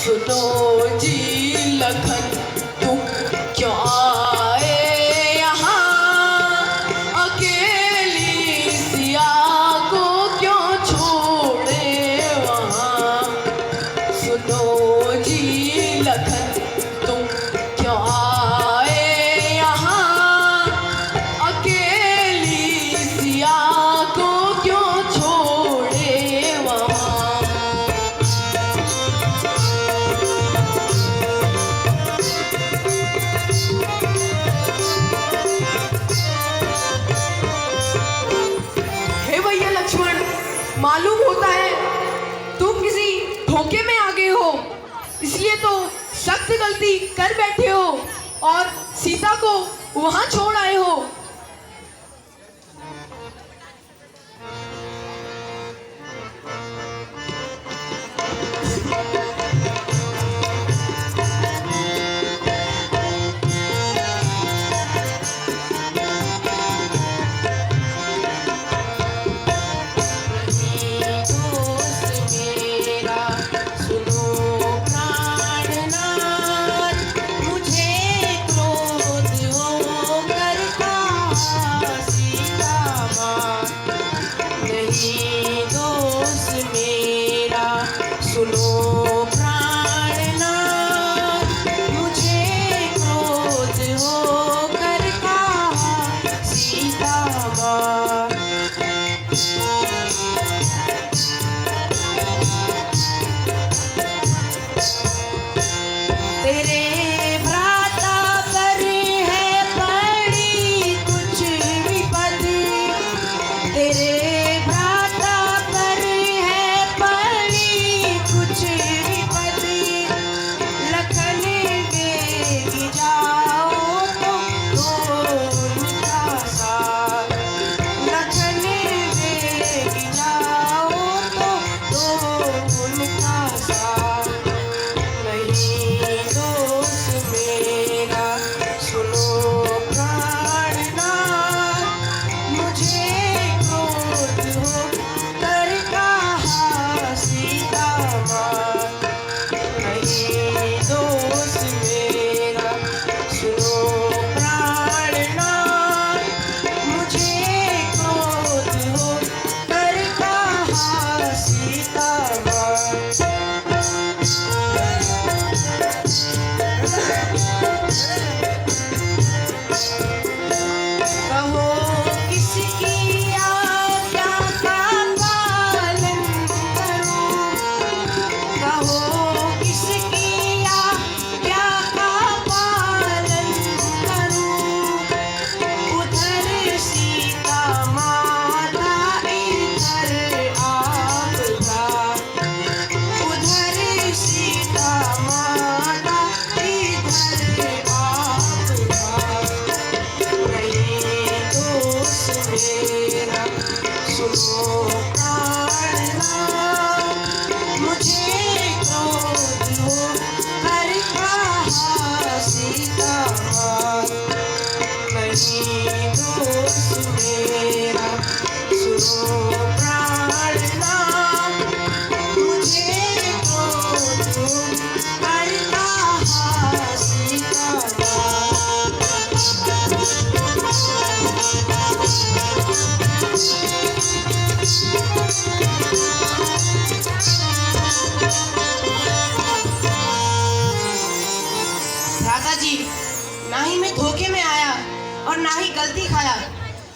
सुनो जी लखन तुम क्यों आए यहाँ, अकेली सिया को क्यों छोड़े वहाँ। सुनो जी लखन तुम क्यों आए यहाँ, अकेली सिया को क्यों छोड़े वहाँ। मालूम होता है तुम किसी धोखे में आ गए हो, इसलिए तो सख्त गलती कर बैठे हो और सीता को वहां छोड़ आए हो। सुनो प्राणनाथ, मुझे क्रोध होकर कहा सीता माँ। तेरे भ्राता पर है पड़ी कुछ विपद, तेरे ना ही मैं धोखे में आया और ना ही गलती खाया।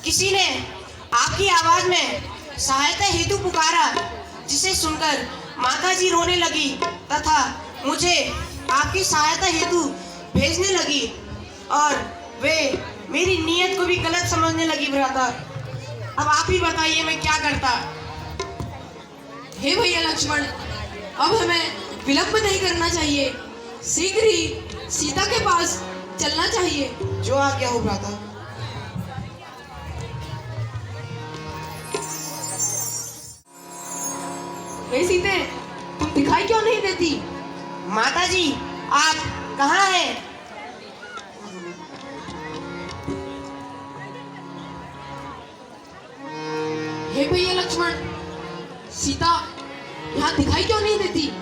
किसी ने आपकी आवाज में सहायता हेतु पुकारा, जिसे सुनकर माता जी रोने लगी तथा मुझे आपकी सहायता हेतु भेजने लगी और वे मेरी नीयत को भी गलत समझने लगी। भ्राता, अब आप ही बताइए मैं क्या करता। हे भैया लक्ष्मण, अब हमें विलंब नहीं करना चाहिए, शीघ्र ही सीता के पास चलना चाहिए। जो आज्ञा हो भ्राता। हे सीते, तुम दिखाई क्यों नहीं देती? माता जी, आप कहाँ हैं? हे भैया लक्ष्मण, सीता यहाँ दिखाई क्यों नहीं देती?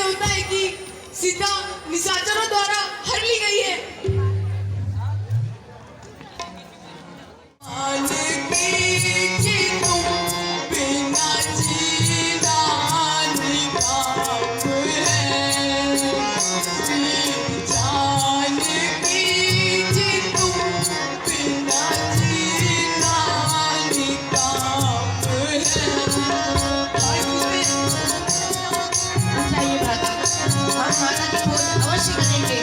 यह होता है कि सीता निशाचरों द्वारा हर ली गई है। अच्छा ये बात हम माता की खोज अवश्य करेंगे।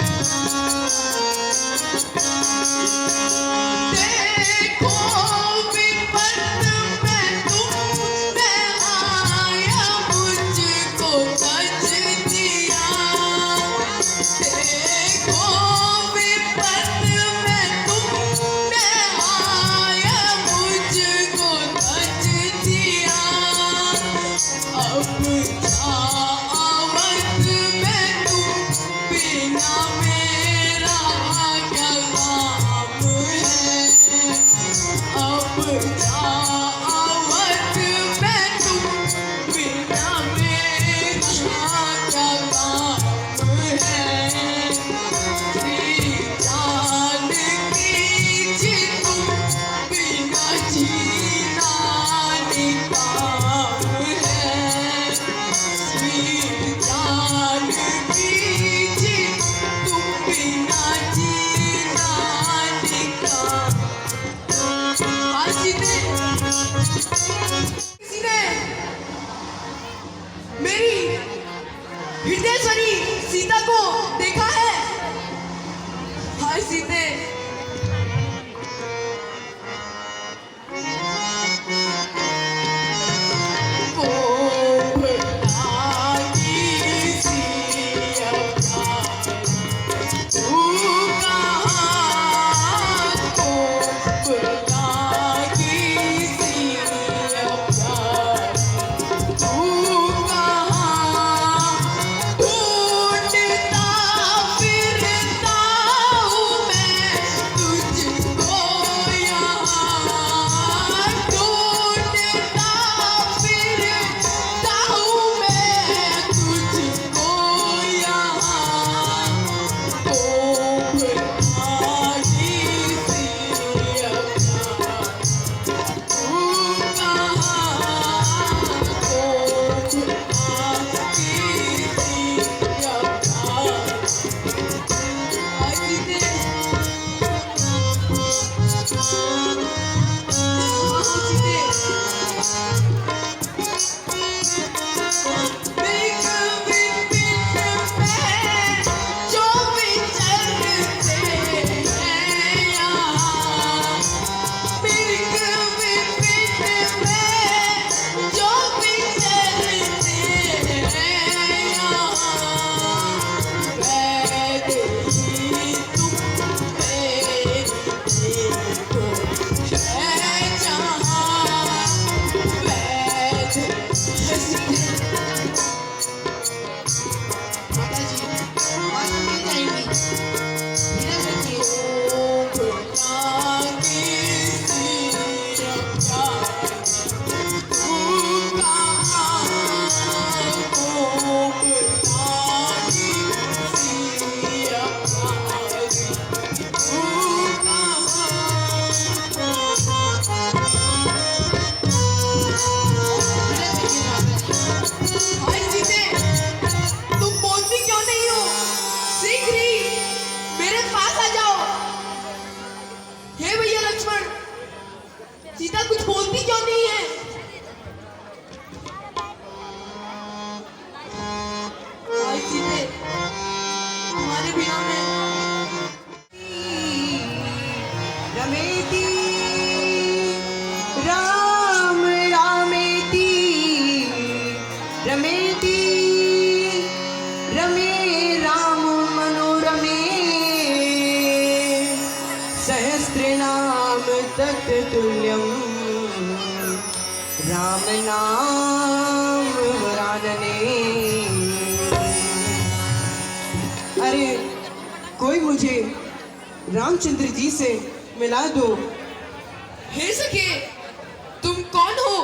देखो विपत में तुमने आया मुझको तज दिया। देखो विपत में तुमने आया मुझको तज दिया। अब जावत में तुम बिना मेरा क्या काम है। अब जावत में तुम बिना मेरा क्या काम है। श्री जानकी जी तुम बिना जीना निकाम है। श्री जानकी जी तुम बिना जीना निकाम। आज किसी ने मेरी हृदयश्वरी सीता को देखा है। हाय सीते, सीता कुछ बोलती क्यों नहीं है? आई सीते, तुम्हारे बिना मैं रमेती राम रामेती रमेती रमे राम मनोरमे सहस्रनाम तत्तुल्यं राम नाम वरानने। अरे कोई मुझे रामचंद्र जी से मिला दो। हे सखे, तुम कौन हो?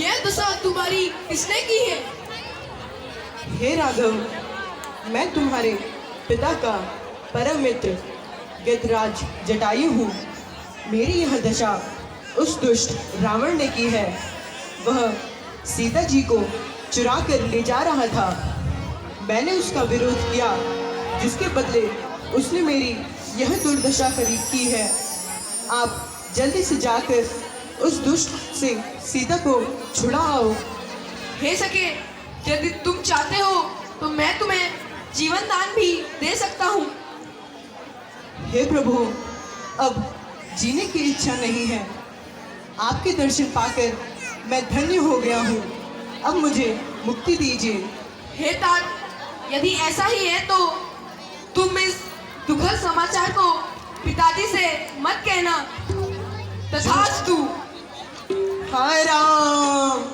यह दशा तुम्हारी किसने की है? हे राघव, मैं तुम्हारे पिता का परम मित्र गजराज जटायु हूँ। मेरी यह दशा उस दुष्ट रावण ने की है। वह सीता जी को चुरा कर ले जा रहा था। मैंने उसका विरोध किया, जिसके बदले उसने मेरी यह दुर्दशा की है। आप जल्दी से जाकर उस दुष्ट से सीता को छुड़ाओ। हे सके, यदि तुम चाहते हो तो मैं तुम्हें जीवन दान भी दे सकता हूँ। हे प्रभु, अब जीने की इच्छा नहीं है। आपके दर्शन पाकर मैं धन्य हो गया हूँ। अब मुझे मुक्ति दीजिए। हे तात, यदि ऐसा ही है तो तुम इस दुखद समाचार को पिताजी से मत कहना। तथास्तु। हाय राम।